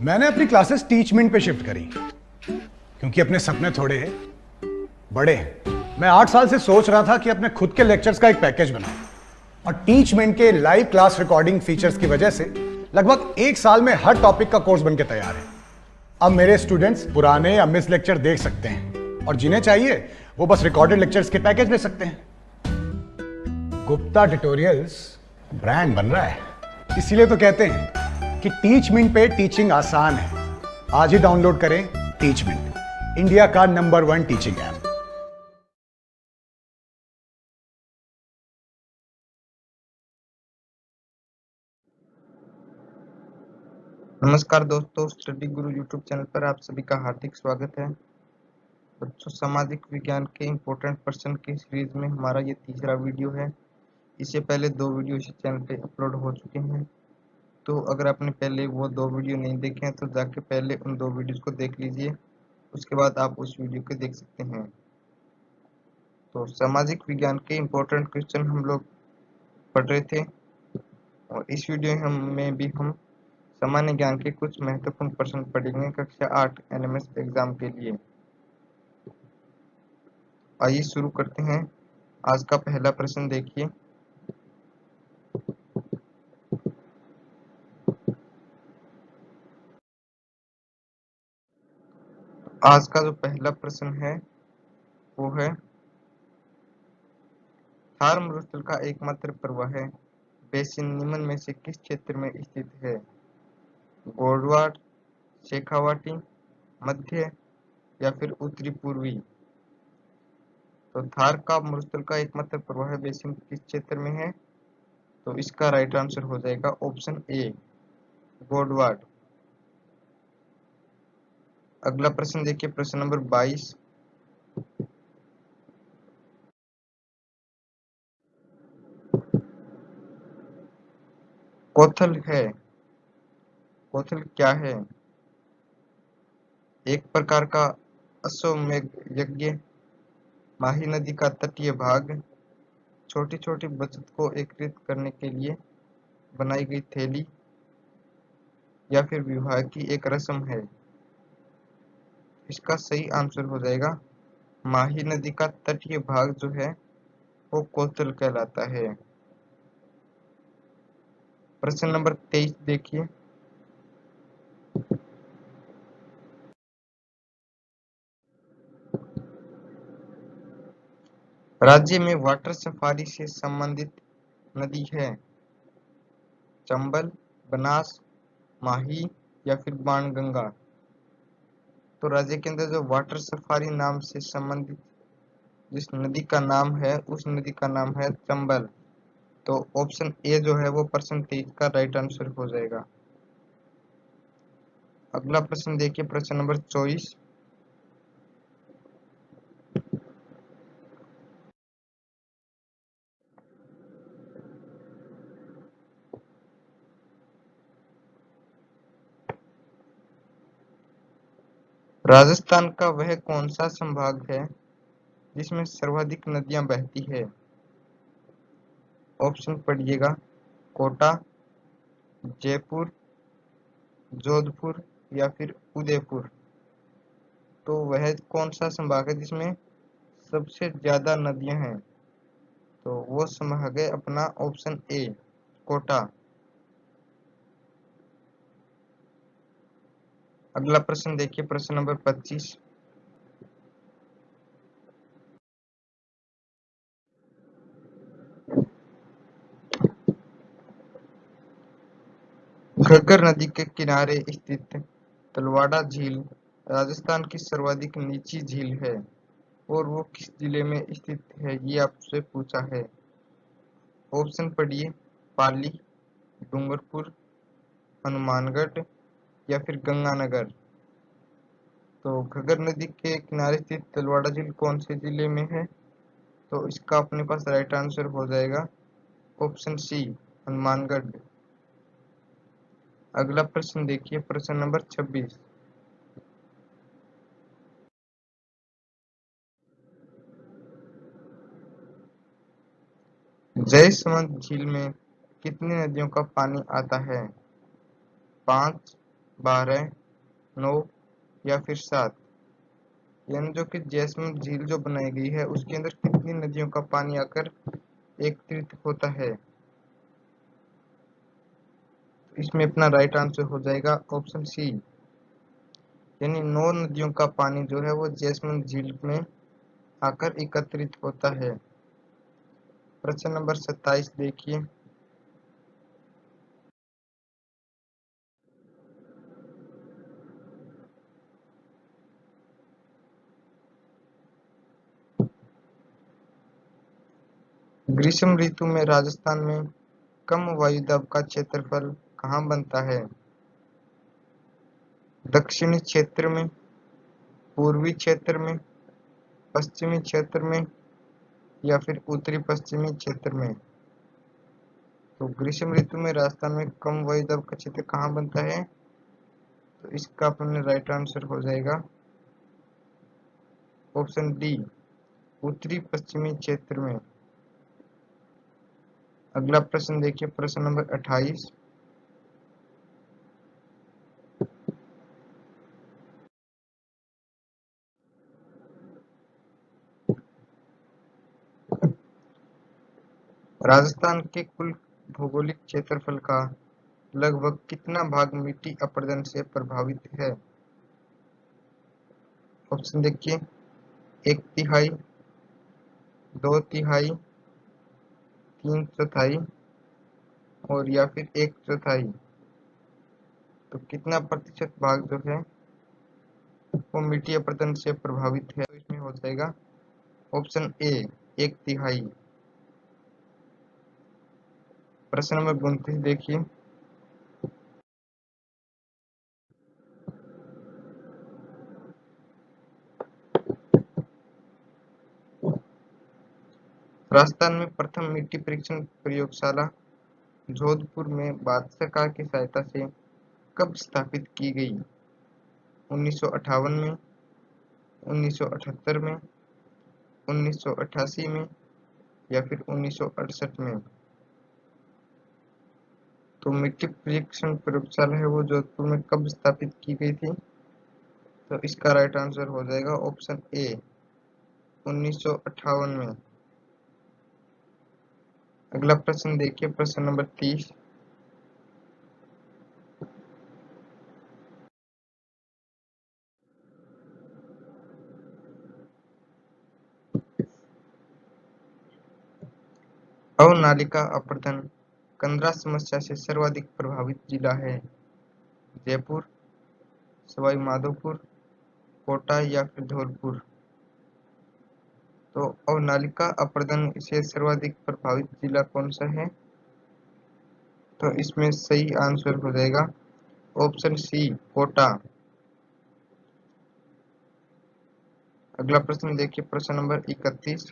मैंने अपनी classes Teachmint पे शिफ्ट करी क्योंकि अपने सपने थोड़े बड़े हैं। मैं 8 साल से सोच रहा था कि अपने खुद के लेक्चर्स का एक पैकेज बनाऊं और टीचमेंट के लाइव क्लास रिकॉर्डिंग फीचर्स की वजह से लगभग 1 साल में हर टॉपिक का कोर्स बनके तैयार है। अब मेरे स्टूडेंट्स पुराने या मिस लेक्चर देख सकते हैं और जिन्हें चाहिए वो बस रिकॉर्डेड लेक्चर्स के पैकेज ले सकते हैं। गुप्ता ट्यूटोरियल्स ब्रांड बन रहा है, इसीलिए तो कहते हैं कि टीचमेंट पे टीचिंग आसान है। आज ही डाउनलोड करें टीचमेंट, इंडिया का नंबर 1 टीचिंग ऐप। नमस्कार दोस्तों, स्टडी गुरु यूट्यूब चैनल पर आप सभी का हार्दिक स्वागत है। बच्चों, सामाजिक विज्ञान के इम्पोर्टेंट पर्सन की सीरीज में हमारा ये तीसरा वीडियो है। इससे पहले 2 वीडियो इस चैनल पे अपलोड हो चुके हैं, तो अगर आपने पहले वो 2 वीडियो नहीं देखे हैं तो जाके पहले उन 2 वीडियोस को देख लीजिए, उसके बाद आप उस वीडियो को देख सकते हैं। तो सामाजिक विज्ञान के इम्पोर्टेंट क्वेश्चन हम लोग पढ़ रहे थे और इस वीडियो में भी हम सामान्य ज्ञान के कुछ महत्वपूर्ण प्रश्न पढ़ेंगे कक्षा 8 एनएमएस एग्जाम के लिए। आइए शुरू करते हैं। आज का पहला प्रश्न देखिए। आज का जो पहला प्रश्न है वो है, थार मरुस्थल का एकमात्र प्रवाह बेसिन निम्न में से किस क्षेत्र में स्थित है? गोडवाड, शेखावाटी, मध्य या फिर उत्तरी पूर्वी? तो थार का मरुस्थल का एकमात्र प्रवाह बेसिन किस क्षेत्र में है? तो इसका राइट आंसर हो जाएगा ऑप्शन ए, गोडवाड। अगला प्रश्न देखिए, प्रश्न नंबर 22। कोथल है, कोथल क्या है? एक प्रकार का अश्वमेध यज्ञ, माही नदी का तटीय भाग, छोटी छोटी बचत को एकत्रित करने के लिए बनाई गई थैली, या फिर विवाह की एक रस्म है? इसका सही आंसर हो जाएगा माही नदी का तटीय भाग जो है वो कोतल कहलाता है। प्रश्न नंबर 23 देखिए। राज्य में वाटर सफारी से संबंधित नदी है? चंबल, बनास, माही या फिर बाणगंगा? तो राज्य के अंदर जो वाटर सफारी नाम से संबंधित जिस नदी का नाम है उस नदी का नाम है चंबल। तो ऑप्शन ए जो है वो प्रश्न 23 का राइट आंसर हो जाएगा। अगला प्रश्न देखिए, प्रश्न नंबर 24। राजस्थान का वह कौन सा संभाग है जिसमें सर्वाधिक नदियां बहती है? ऑप्शन पढ़िएगा, कोटा, जयपुर, जोधपुर या फिर उदयपुर? तो वह कौन सा संभाग है जिसमें सबसे ज्यादा नदियां हैं? तो वो संभाग है अपना ऑप्शन ए, कोटा। अगला प्रश्न देखिए, प्रश्न नंबर 25। घग्गर नदी के किनारे स्थित तलवाड़ा झील राजस्थान की सर्वाधिक नीची झील है और वो किस जिले में स्थित है, ये आपसे पूछा है। ऑप्शन पढ़िए, पाली, डूंगरपुर, हनुमानगढ़ या फिर गंगानगर? तो घग्गर नदी के किनारे स्थित तलवाड़ा झील कौन से जिले में है? तो इसका अपने पास राइट आंसर हो जाएगा ऑप्शन सी, हनुमानगढ़। अगला प्रश्न देखिए, प्रश्न नंबर 26। जयसमंद झील में कितनी नदियों का पानी आता है? 5, 12, 9 या फिर 7। यानी जो कि जैसलमेर झील जो बनाई गई है उसके अंदर कितनी नदियों का पानी आकर एकत्रित होता है। इसमें अपना राइट आंसर हो जाएगा ऑप्शन सी, यानी 9 नदियों का पानी जो है वो जैसलमेर झील में आकर एकत्रित होता है। प्रश्न नंबर 27 देखिए। ग्रीष्म ऋतु में राजस्थान में कम वायुदाब का क्षेत्रफल कहाँ बनता है? दक्षिणी क्षेत्र में, पूर्वी क्षेत्र में, पश्चिमी क्षेत्र में या फिर उत्तरी पश्चिमी क्षेत्र में। तो ग्रीष्म ऋतु में राजस्थान में कम वायुदाब का क्षेत्र कहाँ बनता है? तो इसका अपने राइट आंसर हो जाएगा ऑप्शन डी, उत्तरी पश्चिमी क्षेत्र में। अगला प्रश्न देखिए, प्रश्न नंबर 28। राजस्थान के कुल भौगोलिक क्षेत्रफल का लगभग कितना भाग मिट्टी अपरदन से प्रभावित है? ऑप्शन देखिए, 1/3, 2/3, 3/4 और या फिर 1/4। तो कितना प्रतिशत भाग जो है वो मिट्टी अपरदन से प्रभावित है? तो इसमें हो जाएगा ऑप्शन ए, 1/3। प्रश्न नंबर 29 देखिए। राजस्थान में प्रथम मिट्टी परीक्षण प्रयोगशाला जोधपुर में भारत सरकार की सहायता से कब स्थापित की गई? 1958 में, 1978 में, 1988 में या फिर 1968 में। तो मिट्टी परीक्षण प्रयोगशाला है वो जोधपुर में कब स्थापित की गई थी? तो इसका राइट आंसर हो जाएगा ऑप्शन ए, 1958 में। अगला प्रश्न देखिए, प्रश्न नंबर 30। अवनालिका अपरदन कंदरा समस्या से सर्वाधिक प्रभावित जिला है? जयपुर, सवाई माधोपुर, कोटा या फिर धौलपुर। तो अवनालिका अपरदन से सर्वाधिक प्रभावित जिला कौन सा है? तो इसमें सही आंसर हो जाएगा ऑप्शन सी, कोटा। अगला प्रश्न देखिए, प्रश्न नंबर 31।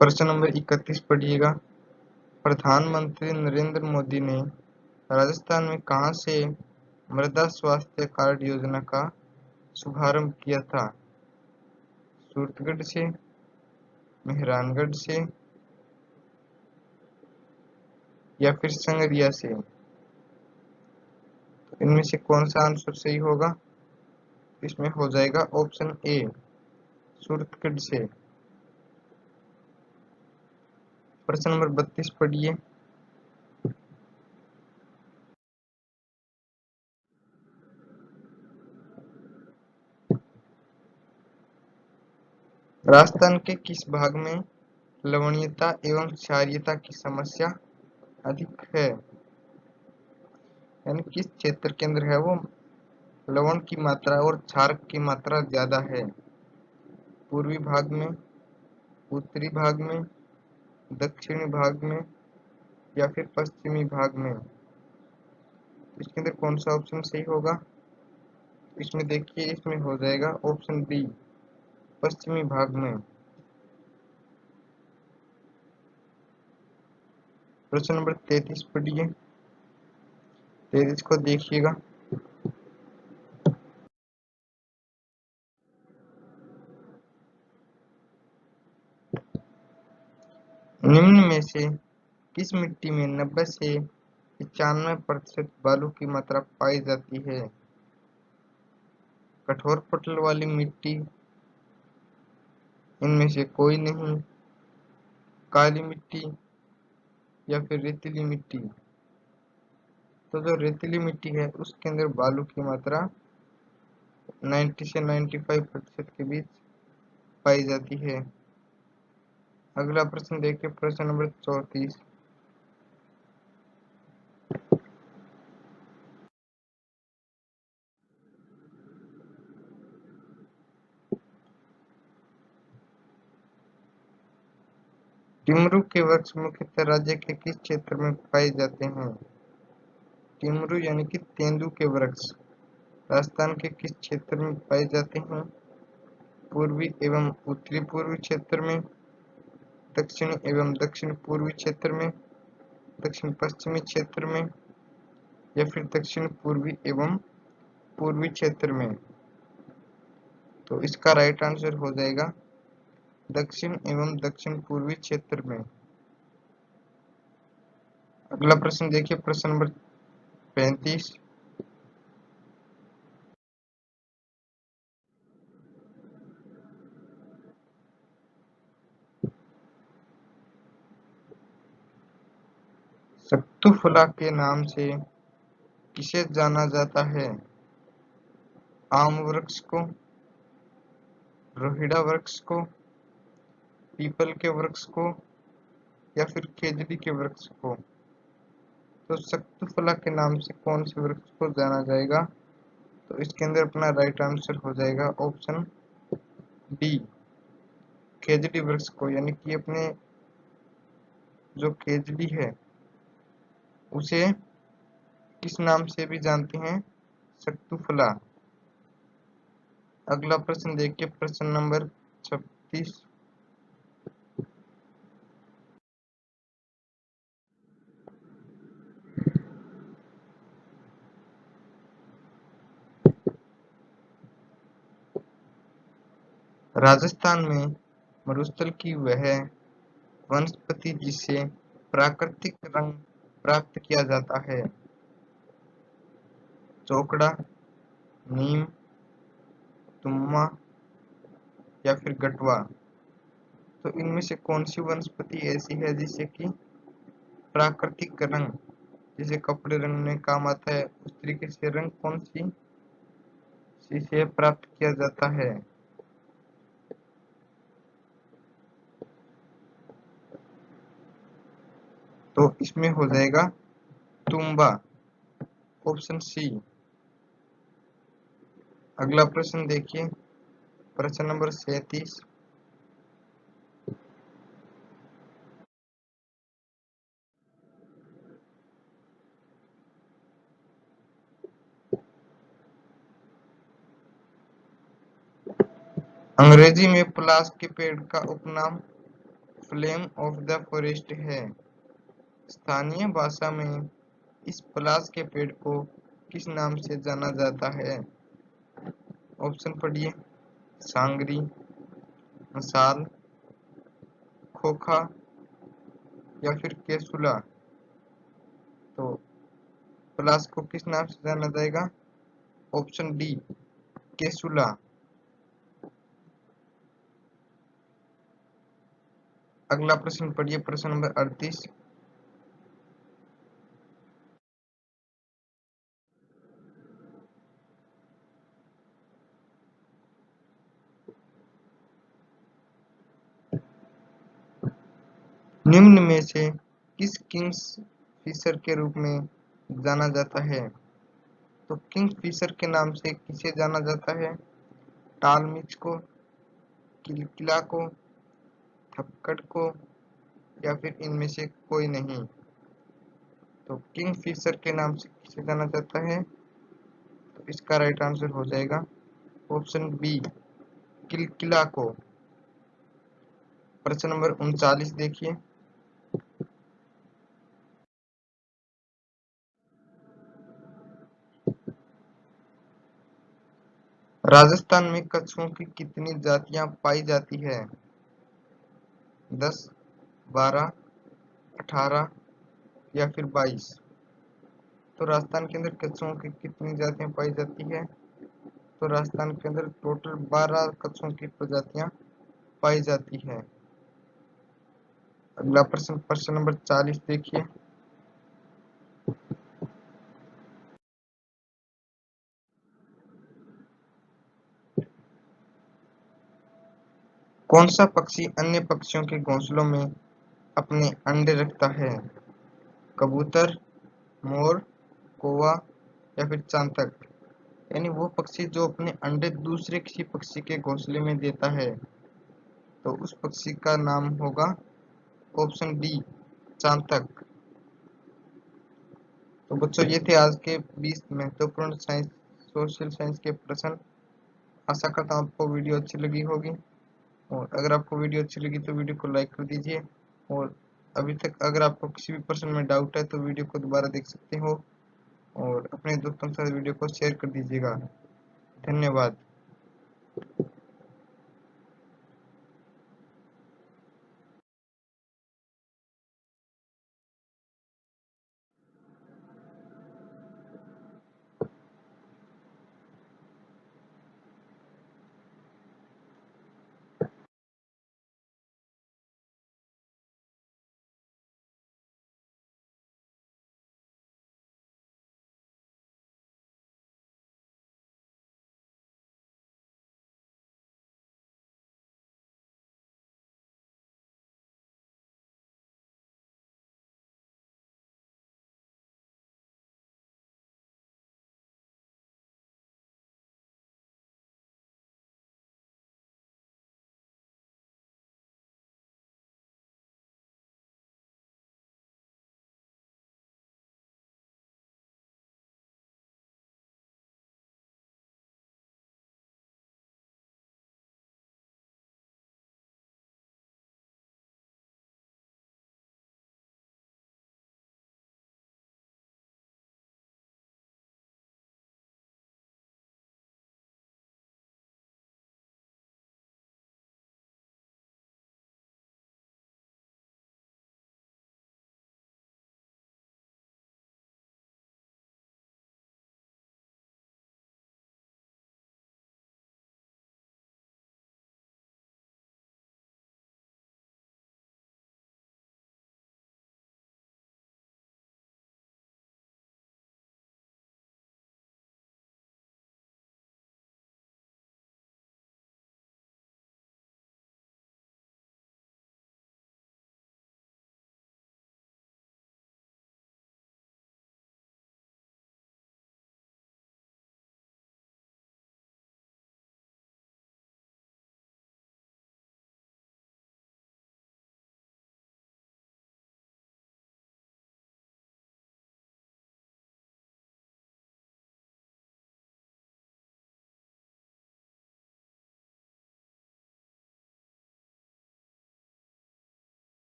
प्रश्न नंबर 31 पढ़िएगा। प्रधानमंत्री नरेंद्र मोदी ने राजस्थान में कहां से मृदा स्वास्थ्य कार्ड योजना का शुभारंभ किया था? सूरतगढ़ से, मेहरानगढ़ से या फिर संगरिया से। तो इनमें से कौन सा आंसर सही होगा? इसमें हो जाएगा ऑप्शन ए, सूरतगढ़ से। प्रश्न नंबर 32 पढ़िए। राजस्थान के किस भाग में लवणीयता एवं क्षारीयता की समस्या अधिक है? यानी किस क्षेत्र के अंदर है वो लवण की मात्रा और क्षार की मात्रा ज्यादा है? पूर्वी भाग में, उत्तरी भाग में, दक्षिणी भाग में या फिर पश्चिमी भाग में। इसके अंदर कौन सा ऑप्शन सही होगा? इसमें देखिए, इसमें हो जाएगा ऑप्शन बी, पश्चिमी भाग में। प्रश्न नंबर 33 पढ़िए। 33 को देखिएगा। निम्न में से किस मिट्टी में 90 से 95% बालू की मात्रा पाई जाती है? कठोर पटल वाली मिट्टी, इनमें से कोई नहीं, काली मिट्टी या फिर रेतीली मिट्टी। तो जो रेतीली मिट्टी है उसके अंदर बालू की मात्रा 90 से 95% के बीच पाई जाती है। अगला प्रश्न देखिए, प्रश्न नंबर 34। टिमरू के वृक्ष मुख्यतः राज्य के किस क्षेत्र में पाए जाते हैं? टिमरू यानी कि तेंदू के वृक्ष राजस्थान के किस क्षेत्र में पाए जाते हैं? पूर्वी एवं उत्तरी पूर्वी क्षेत्र में, दक्षिणी एवं दक्षिण पूर्वी क्षेत्र में, दक्षिण पश्चिमी क्षेत्र में या फिर दक्षिण पूर्वी एवं पूर्वी क्षेत्र में। तो इसका राइट आंसर हो जाएगा दक्षिण एवं दक्षिण पूर्वी क्षेत्र में। अगला प्रश्न देखिए, प्रश्न नंबर 35। शक्तुफला के नाम से किसे जाना जाता है? आम वृक्ष को, रोहिड़ा वृक्ष को, पीपल के वृक्ष को या फिर खेजड़ी के वृक्ष को? तो शक्तुफला के नाम से कौन से वृक्ष को जाना जाएगा? तो इसके अंदर अपना राइट आंसर हो जाएगा ऑप्शन डी, खेजड़ी वृक्ष को। यानी कि अपने जो खेजड़ी है उसे किस नाम से भी जानते हैं? शक्तुफला। अगला प्रश्न देखिए, प्रश्न नंबर 36। राजस्थान में मरुस्थल की वह वनस्पति जिससे प्राकृतिक रंग प्राप्त किया जाता है? चौकड़ा, नीम, तुम्मा या फिर गटवा? तो इनमें से कौन सी वनस्पति ऐसी है जिससे कि प्राकृतिक रंग, जैसे कपड़े रंगने काम आता है उस तरीके से रंग कौन सी से प्राप्त किया जाता है? तो इसमें हो जाएगा तुम्बा, ऑप्शन सी। अगला प्रश्न देखिए, प्रश्न नंबर 37। अंग्रेजी में पलाश के पेड़ का उपनाम फ्लेम ऑफ द फॉरेस्ट है। स्थानीय भाषा में इस पलाश के पेड़ को किस नाम से जाना जाता है? ऑप्शन पढ़िए, सांगरी, मसाल, खोखा या फिर केसुला? तो पलाश को किस नाम से जाना जाएगा? ऑप्शन डी, केसुला। अगला प्रश्न पढ़िए, प्रश्न नंबर 38। निम्न में से किस किंग्स फिशर के रूप में जाना जाता है? तो किंग फिशर के नाम से किसे जाना जाता है? टालमिच को, किलकिला को, थपकड़ को या फिर इनमें से कोई नहीं? तो किंग फिशर के नाम से किसे जाना जाता है? तो इसका राइट आंसर हो जाएगा ऑप्शन बी, किलकिला को। प्रश्न नंबर 39 देखिए, राजस्थान में कछुओं की कितनी जातियां पाई जाती है? 10, 12, 18 या फिर 22। तो राजस्थान के अंदर कछुओं की कितनी जातियां पाई जाती है? तो राजस्थान के अंदर टोटल 12 कछुओं की प्रजातियां पाई जाती है। अगला प्रश्न, प्रश्न नंबर 40 देखिए। कौन सा पक्षी अन्य पक्षियों के घोंसलों में अपने अंडे रखता है? कबूतर, मोर, कौवा या फिर चांतक। यानी वो पक्षी जो अपने अंडे दूसरे किसी पक्षी के घोंसले में देता है, तो उस पक्षी का नाम होगा ऑप्शन डी, चांतक। तो बच्चों, ये थे आज के 20 महत्वपूर्ण साइंस सोशल साइंस के प्रश्न। आशा करता हूँ आपको वीडियो अच्छी लगी होगी, और अगर आपको वीडियो अच्छी लगी तो वीडियो को लाइक कर दीजिए, और अभी तक अगर आपको किसी भी प्रश्न में डाउट है तो वीडियो को दोबारा देख सकते हो, और अपने दोस्तों के साथ वीडियो को शेयर कर दीजिएगा। धन्यवाद।